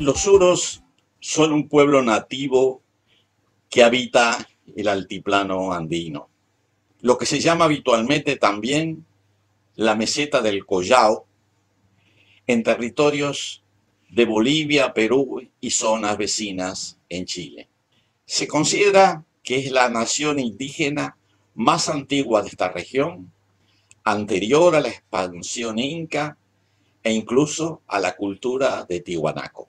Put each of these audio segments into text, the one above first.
Los suros son un pueblo nativo que habita el altiplano andino, lo que se llama habitualmente también la meseta del Collao, en territorios de Bolivia, Perú y zonas vecinas en Chile. Se considera que es la nación indígena más antigua de esta región, anterior a la expansión inca e incluso a la cultura de Tiwanaku.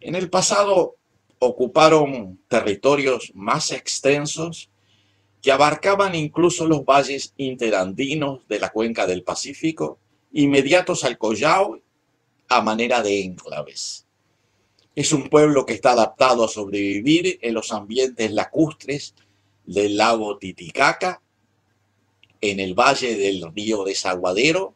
En el pasado ocuparon territorios más extensos que abarcaban incluso los valles interandinos de la cuenca del Pacífico, inmediatos al Collao, a manera de enclaves. Es un pueblo que está adaptado a sobrevivir en los ambientes lacustres del lago Titicaca, en el valle del río Desaguadero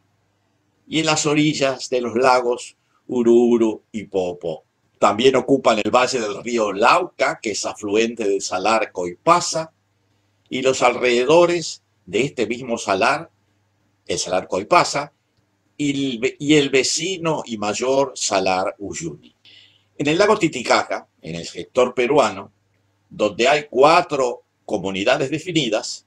y en las orillas de los lagos Ururu y Poopó. También ocupan el valle del río Lauca, que es afluente del salar Coipasa, y los alrededores de este mismo salar, el salar Coipasa, y el vecino y mayor salar Uyuni. En el lago Titicaca, en el sector peruano, donde hay 4 comunidades definidas,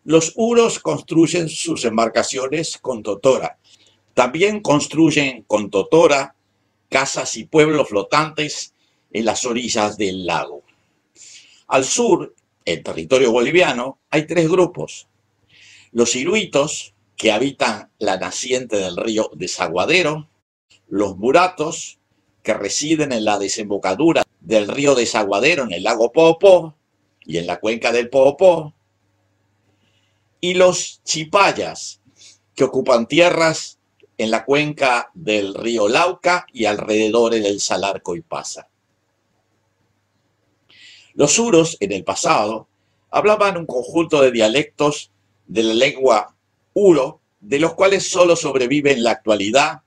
los uros construyen sus embarcaciones con totora. También construyen con totora casas y pueblos flotantes en las orillas del lago. Al sur, en territorio boliviano, hay 3 grupos. Los iruitos, que habitan la naciente del río Desaguadero, los muratos, que residen en la desembocadura del río Desaguadero en el lago Poopó y en la cuenca del Poopó, y los chipayas, que ocupan tierras en la cuenca del río Lauca y alrededores del salar Coipasa. Los suros, en el pasado, hablaban un conjunto de dialectos de la lengua uro, de los cuales solo sobrevive en la actualidad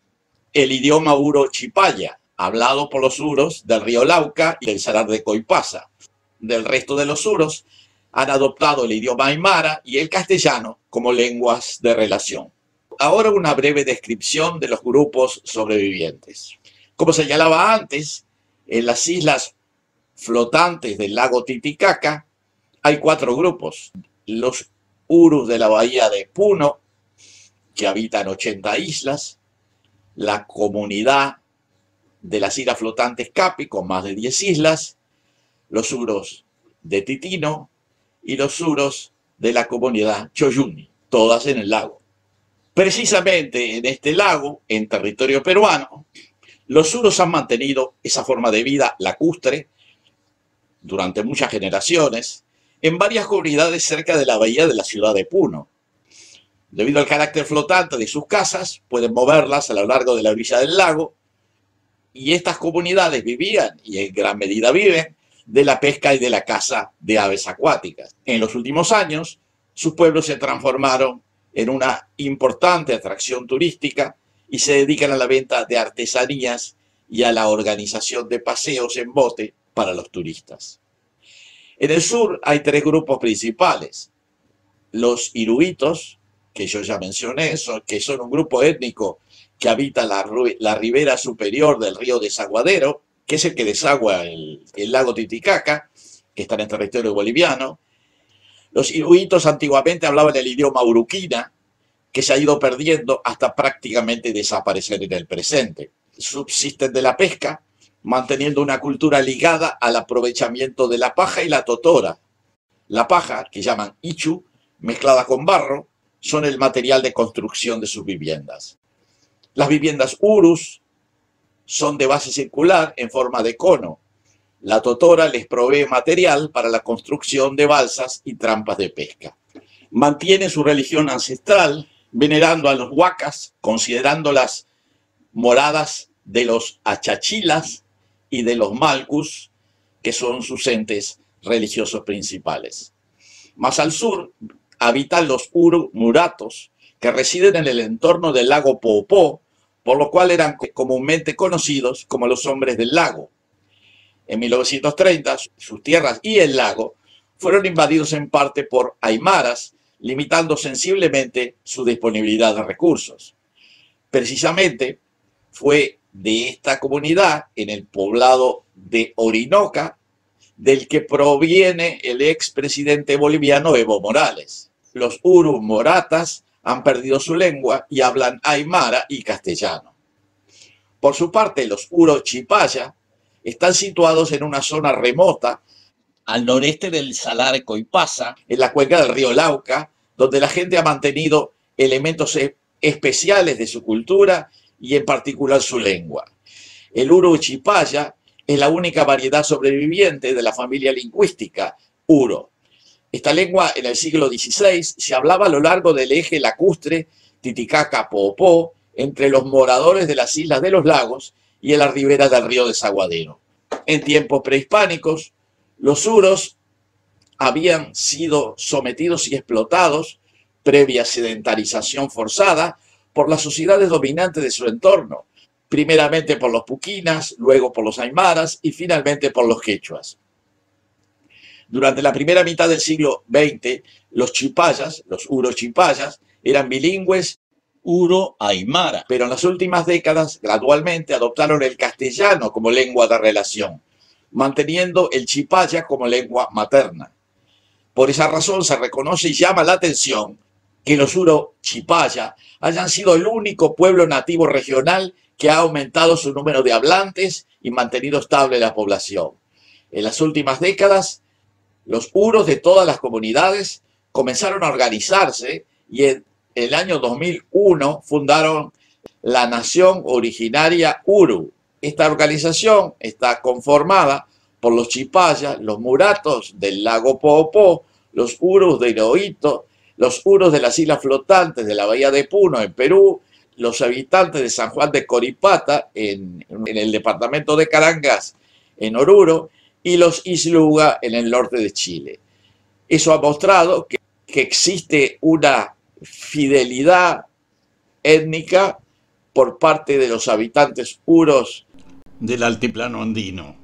el idioma uro-chipaya, hablado por los uros del río Lauca y del salar de Coipasa. Del resto de los uros han adoptado el idioma aymara y el castellano como lenguas de relación. Ahora una breve descripción de los grupos sobrevivientes. Como señalaba antes, en las islas flotantes del lago Titicaca hay 4 grupos. Los urus de la bahía de Puno, que habitan 80 islas, la comunidad de las islas flotantes Capi, con más de 10 islas, los uros de Titino y los uros de la comunidad Choyuni, todas en el lago. Precisamente en este lago, en territorio peruano, los uros han mantenido esa forma de vida lacustre durante muchas generaciones en varias comunidades cerca de la bahía de la ciudad de Puno. Debido al carácter flotante de sus casas, pueden moverlas a lo largo de la orilla del lago, y estas comunidades vivían, y en gran medida viven, de la pesca y de la caza de aves acuáticas. En los últimos años, sus pueblos se transformaron en una importante atracción turística y se dedican a la venta de artesanías y a la organización de paseos en bote para los turistas. En el sur hay 3 grupos principales. Los iruitos, que yo ya mencioné, que son un grupo étnico que habita la ribera superior del río Desaguadero, que es el que desagua el lago Titicaca, que está en el territorio boliviano. Los iruitos antiguamente hablaban el idioma uruquina, que se ha ido perdiendo hasta prácticamente desaparecer en el presente. Subsisten de la pesca, manteniendo una cultura ligada al aprovechamiento de la paja y la totora. La paja, que llaman ichu, mezclada con barro, son el material de construcción de sus viviendas. Las viviendas urus son de base circular en forma de cono. La totora les provee material para la construcción de balsas y trampas de pesca. Mantiene su religión ancestral, venerando a los huacas, considerándolas moradas de los achachilas y de los malcus, que son sus entes religiosos principales. Más al sur habitan los muratos, que residen en el entorno del lago Poopó, por lo cual eran comúnmente conocidos como los hombres del lago. En 1930, sus tierras y el lago fueron invadidos en parte por aymaras, limitando sensiblemente su disponibilidad de recursos. Precisamente fue de esta comunidad en el poblado de Orinoca, del que proviene el expresidente boliviano Evo Morales. Los urus moratas han perdido su lengua y hablan aymara y castellano. Por su parte, los urus chipaya están situados en una zona remota al noreste del Salar de Coipasa, en la cuenca del río Lauca, donde la gente ha mantenido elementos especiales de su cultura y en particular su lengua. El uru chipaya es la única variedad sobreviviente de la familia lingüística uro. Esta lengua en el siglo XVI se hablaba a lo largo del eje lacustre Titicaca-Poopó, entre los moradores de las islas de los lagos y en la ribera del río Desaguadero. En tiempos prehispánicos, los uros habían sido sometidos y explotados, previa sedentarización forzada, por las sociedades dominantes de su entorno, primeramente por los puquinas, luego por los aymaras y finalmente por los quechuas. Durante la primera mitad del siglo XX, los chipayas, los uros chipayas, eran bilingües uro-aymara, pero en las últimas décadas gradualmente adoptaron el castellano como lengua de relación, manteniendo el chipaya como lengua materna. Por esa razón se reconoce y llama la atención que los uro chipaya hayan sido el único pueblo nativo regional que ha aumentado su número de hablantes y mantenido estable la población. En las últimas décadas, los uros de todas las comunidades comenzaron a organizarse y en el año 2001 fundaron la Nación Originaria Uru. Esta organización está conformada por los chipayas, los muratos del lago Poopó, los urus de Irohito, los urus de las islas flotantes de la bahía de Puno en Perú, los habitantes de San Juan de Coripata en el departamento de Carangas en Oruro y los isluga en el norte de Chile. Eso ha mostrado que existe una fidelidad étnica por parte de los habitantes uros del altiplano andino.